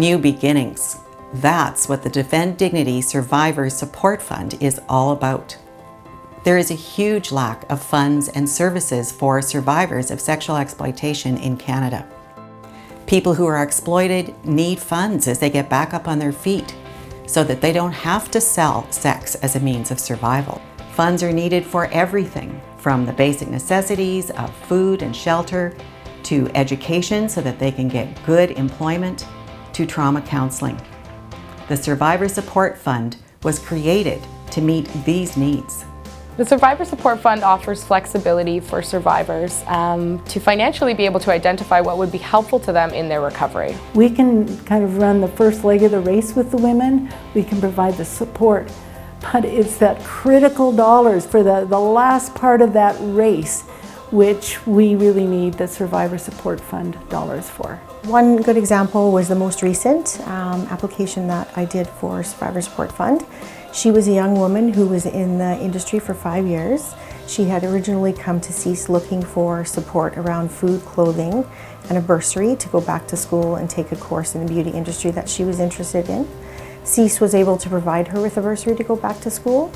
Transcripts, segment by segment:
New beginnings. That's what the Defend Dignity Survivors Support Fund is all about. There is a huge lack of funds and services for survivors of sexual exploitation in Canada. People who are exploited need funds as they get back up on their feet so that they don't have to sell sex as a means of survival. Funds are needed for everything from the basic necessities of food and shelter to education so that they can get good employment to trauma counseling. The Survivor Support Fund was created to meet these needs. The Survivor Support Fund offers flexibility for survivors to financially be able to identify what would be helpful to them in their recovery. We can kind of run the first leg of the race with the women. We can provide the support, but it's that critical dollars for the last part of that race which we really need the Survivor Support Fund dollars for. One good example was the most recent application that I did for Survivor Support Fund. She was a young woman who was in the industry for 5 years. She had originally come to CEAS looking for support around food, clothing, and a bursary to go back to school and take a course in the beauty industry that she was interested in. CEAS was able to provide her with a bursary to go back to school,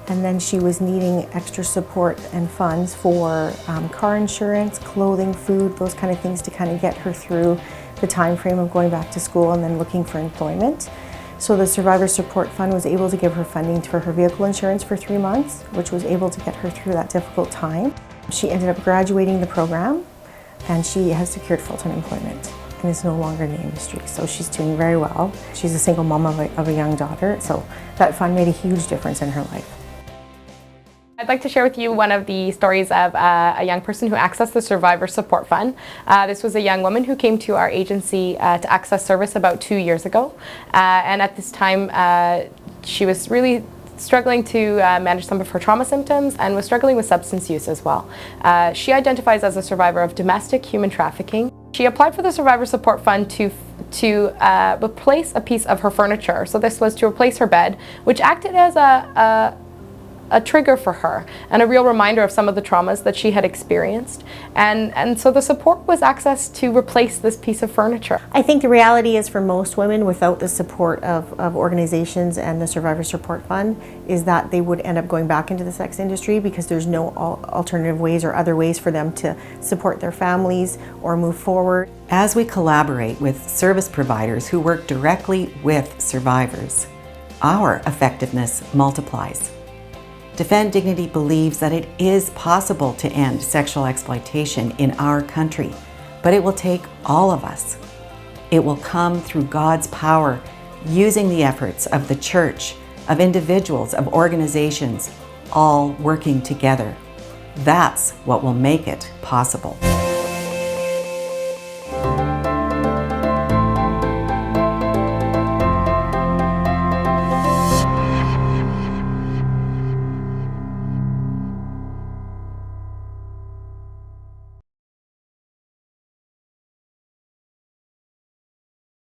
and then she was needing extra support and funds for car insurance, clothing, food, those kind of things to kind of get her through the time frame of going back to school and then looking for employment. So the Survivor Support Fund was able to give her funding for her vehicle insurance for 3 months, which was able to get her through that difficult time. She ended up graduating the program and she has secured full-time employment and is no longer in the industry. So she's doing very well. She's a single mom of a young daughter, so that fund made a huge difference in her life. I'd like to share with you one of the stories of a young person who accessed the Survivor Support Fund. This was a young woman who came to our agency to access service about 2 years ago. And at this time, she was really struggling to manage some of her trauma symptoms and was struggling with substance use as well. She identifies as a survivor of domestic human trafficking. She applied for the Survivor Support Fund to replace a piece of her furniture. So this was to replace her bed, which acted as a trigger for her and a real reminder of some of the traumas that she had experienced. And so the support was access to replace this piece of furniture. I think the reality is for most women, without the support of organizations and the Survivor Support Fund, is that they would end up going back into the sex industry because there's no alternative ways or other ways for them to support their families or move forward. As we collaborate with service providers who work directly with survivors, our effectiveness multiplies. Defend Dignity believes that it is possible to end sexual exploitation in our country, but it will take all of us. It will come through God's power, using the efforts of the church, of individuals, of organizations, all working together. That's what will make it possible.